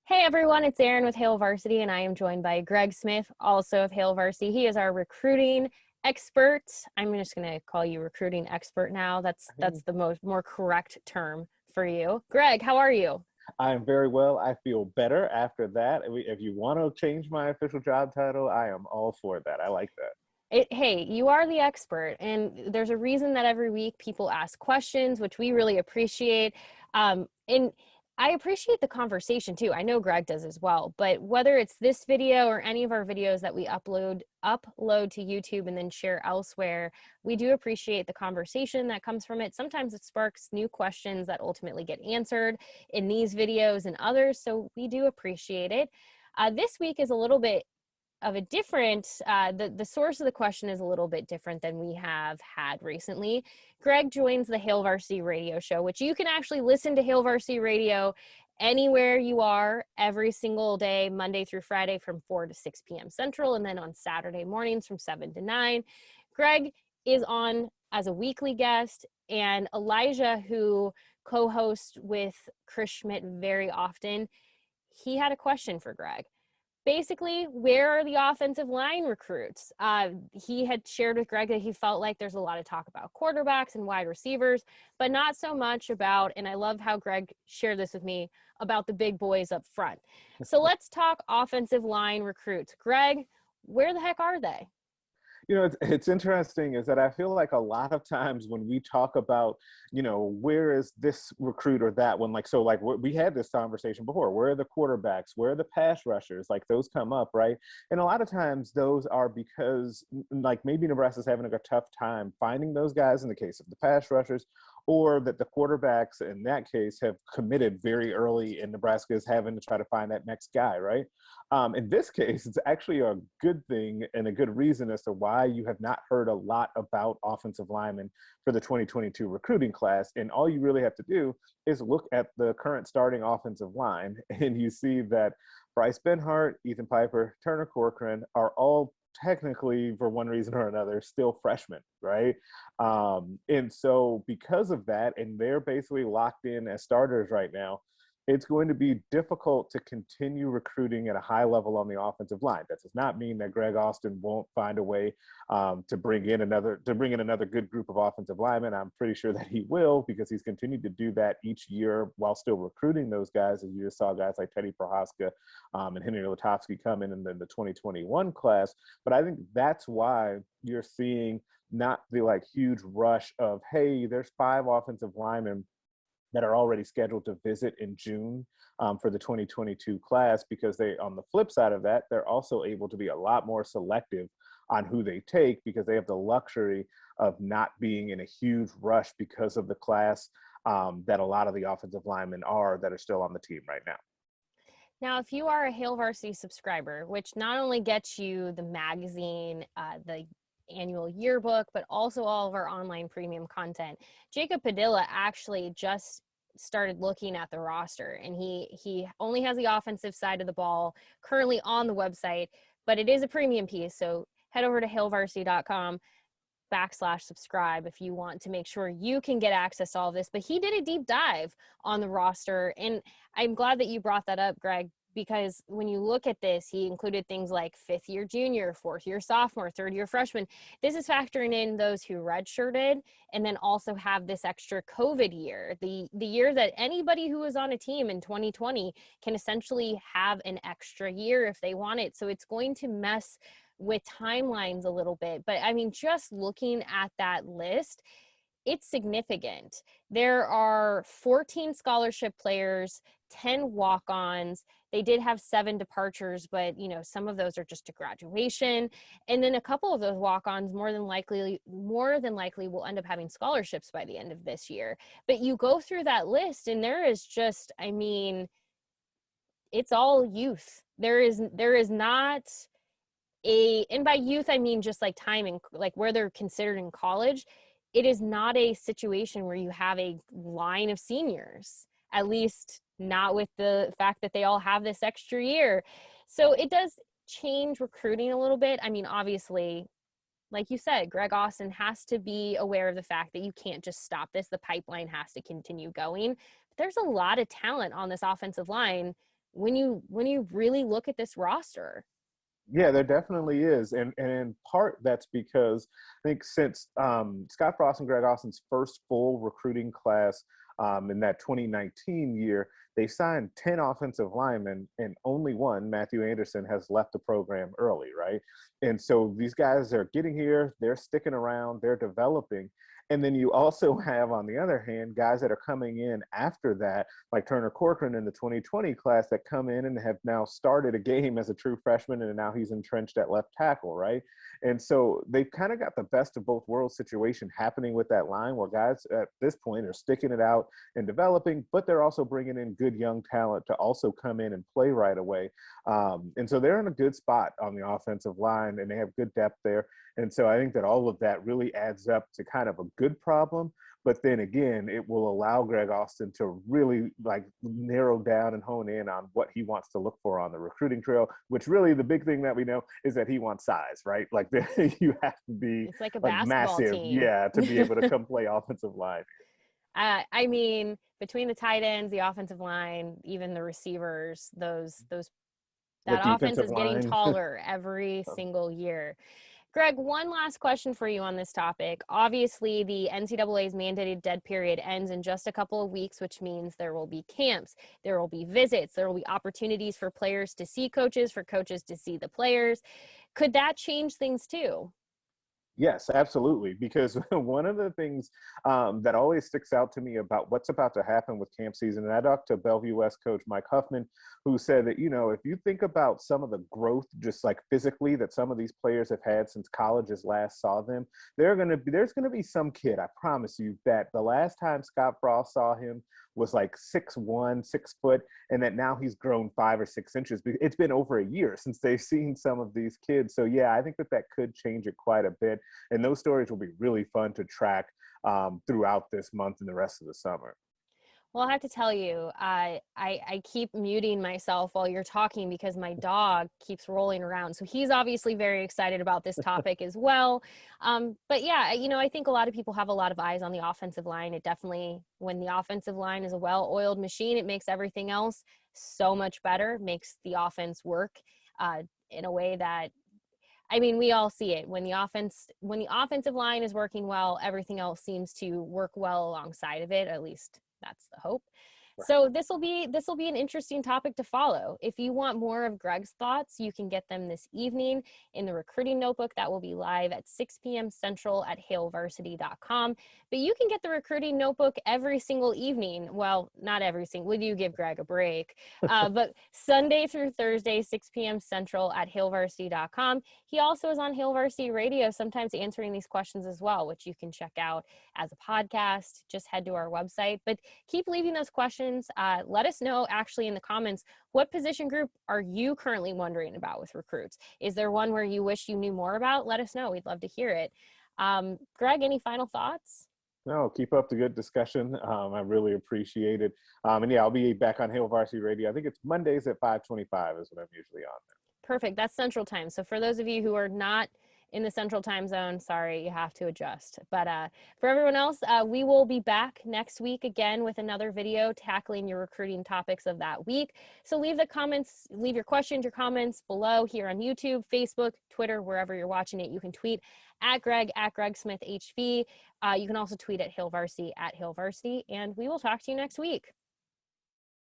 Hey everyone, it's Erin with Hail Varsity, and I am joined by Greg Smith, also of Hail Varsity. He is our recruiting expert. I'm just going to call you recruiting expert now. That's the more correct term for you. Greg, how are you? I'm very well. I feel better after that. If you want to change my official job title, I am all for that. I like that. Hey, you are the expert, and there's a reason that every week people ask questions, which we really appreciate. And I appreciate the conversation too. I know Greg does as well, but whether it's this video or any of our videos that we upload to YouTube and then share elsewhere, we do appreciate the conversation that comes from it. Sometimes it sparks new questions that ultimately get answered in these videos and others, so we do appreciate it. This week is a little bit of a different, the source of the question is a little bit different than we have had recently. Greg joins the Hail Varsity Radio show, which you can actually listen to Hail Varsity Radio anywhere you are every single day, Monday through Friday from 4 to 6 p.m. Central, and then on Saturday mornings from 7 to 9. Greg is on as a weekly guest, and Elijah, who co-hosts with Chris Schmidt very often, he had a question for Greg. Basically, where are the offensive line recruits? He had shared with Greg that he felt like there's a lot of talk about quarterbacks and wide receivers, but not so much about, and I love how Greg shared this with me, about the big boys up front. So let's talk offensive line recruits. Greg, where the heck are they? You know, it's interesting is that I feel like a lot of times when we talk about, where is this recruit or that one, we had this conversation before, where are the quarterbacks, where are the pass rushers, like those come up, right? And a lot of times those are because maybe Nebraska's having a tough time finding those guys in the case of the pass rushers, or that the quarterbacks in that case have committed very early and Nebraska is having to try to find that next guy, right? In this case, it's actually a good thing and a good reason as to why you have not heard a lot about offensive linemen for the 2022 recruiting class. And all you really have to do is look at the current starting offensive line, and you see that Bryce Benhart, Ethan Piper, Turner Corcoran are all technically, for one reason or another, still freshmen, right? And so because of that, and they're basically locked in as starters right now, it's going to be difficult to continue recruiting at a high level on the offensive line. That does not mean that Greg Austin won't find a way to bring in another good group of offensive linemen. I'm pretty sure that he will, because he's continued to do that each year while still recruiting those guys. As you just saw guys like Teddy Prohaska and Henry Latofsky come in the 2021 class. But I think that's why you're seeing not the huge rush of, hey, there's 5 offensive linemen that are already scheduled to visit in June for the 2022 class, because they, on the flip side of that, they're also able to be a lot more selective on who they take, because they have the luxury of not being in a huge rush because of the class that a lot of the offensive linemen that are still on the team right now. Now, if you are a Hail Varsity subscriber, which not only gets you the magazine, the annual yearbook, but also all of our online premium content, Jacob Padilla actually just started looking at the roster, and he only has the offensive side of the ball currently on the website, but it is a premium piece. So head over to hailvarsity.com/subscribe if you want to make sure you can get access to all of this. But he did a deep dive on the roster, and I'm glad that you brought that up, Greg, because when you look at this, he included things like 5th-year junior, 4th-year sophomore, 3rd-year freshman. This is factoring in those who redshirted and then also have this extra COVID year, the year that anybody who was on a team in 2020 can essentially have an extra year if they want it. So it's going to mess with timelines a little bit. But I mean, just looking at that list, it's significant. There are 14 scholarship players, 10 walk-ons. They did have 7 departures, but some of those are just a graduation. And then a couple of those walk-ons more than likely will end up having scholarships by the end of this year. But you go through that list and there is just, it's all youth. There is not and by youth, I mean just timing, where they're considered in college. It is not a situation where you have a line of seniors, at least not with the fact that they all have this extra year. So it does change recruiting a little bit. I mean, obviously, like you said, Greg Austin has to be aware of the fact that you can't just stop this. The pipeline has to continue going. But there's a lot of talent on this offensive line when you really look at this roster. Yeah, there definitely is. And in part, that's because I think since Scott Frost and Greg Austin's first full recruiting class in that 2019 year, they signed 10 offensive linemen, and only one, Matthew Anderson, has left the program early, right? And so these guys are getting here, they're sticking around, they're developing. And then you also have, on the other hand, guys that are coming in after that, like Turner Corcoran in the 2020 class, that come in and have now started a game as a true freshman, and now he's entrenched at left tackle, right? And so they've kind of got the best of both worlds situation happening with that line, where guys at this point are sticking it out and developing, but they're also bringing in good young talent to also come in and play right away. And so they're in a good spot on the offensive line, and they have good depth there. And so I think that all of that really adds up to kind of a good problem. But then again, it will allow Greg Austin to really like narrow down and hone in on what he wants to look for on the recruiting trail, which really the big thing that we know is that he wants size, right? Like you have to be It's like a basketball massive, team. yeah, to be able to come play offensive line. I mean, between the tight ends, the offensive line, even the receivers, that offense is getting taller every single year. Greg, one last question for you on this topic. Obviously, the NCAA's mandated dead period ends in just a couple of weeks, which means there will be camps, there will be visits, there will be opportunities for players to see coaches, for coaches to see the players. Could that change things too? Yes, absolutely. Because one of the things that always sticks out to me about what's about to happen with camp season, and I talked to Bellevue West coach Mike Huffman, who said that, if you think about some of the growth, just like physically, that some of these players have had since colleges last saw them, there's going to be some kid, I promise you, that the last time Scott Frost saw him was like 6'1", 6 foot, and that now he's grown 5 or 6 inches. It's been over a year since they've seen some of these kids. So yeah, I think that could change it quite a bit. And those stories will be really fun to track throughout this month and the rest of the summer. Well, I have to tell you, I keep muting myself while you're talking because my dog keeps rolling around. So he's obviously very excited about this topic as well. But yeah, I think a lot of people have a lot of eyes on the offensive line. It definitely, when the offensive line is a well-oiled machine, it makes everything else so much better, makes the offense work in a way that, I mean, we all see it. When the offensive line is working well, everything else seems to work well alongside of it. At least that's the hope. So this will be an interesting topic to follow. If you want more of Greg's thoughts, you can get them this evening in the recruiting notebook that will be live at 6 p.m. Central at hailvarsity.com. But you can get the recruiting notebook every single evening. Well, not every single. Would you give Greg a break? But Sunday through Thursday, 6 p.m. Central at hailvarsity.com. He also is on Hail Varsity Radio, sometimes answering these questions as well, which you can check out as a podcast. Just head to our website. But keep leaving those questions. Let us know actually in the comments, what position group are you currently wondering about with recruits? Is there one where you wish you knew more about? Let us know. We'd love to hear it. Greg, any final thoughts? No, keep up the good discussion. I really appreciate it. And yeah, I'll be back on Hail Varsity Radio. I think it's Mondays at 5:25 is when I'm usually on there. Perfect. That's Central Time. So for those of you who are not in the Central Time Zone, sorry, you have to adjust. But for everyone else, we will be back next week again with another video tackling your recruiting topics of that week. So leave your questions, your comments below here on YouTube, Facebook, Twitter, wherever you're watching it. You can tweet at Greg Smith HV. You can also tweet at Hail Varsity at Hail Varsity, and we will talk to you next week.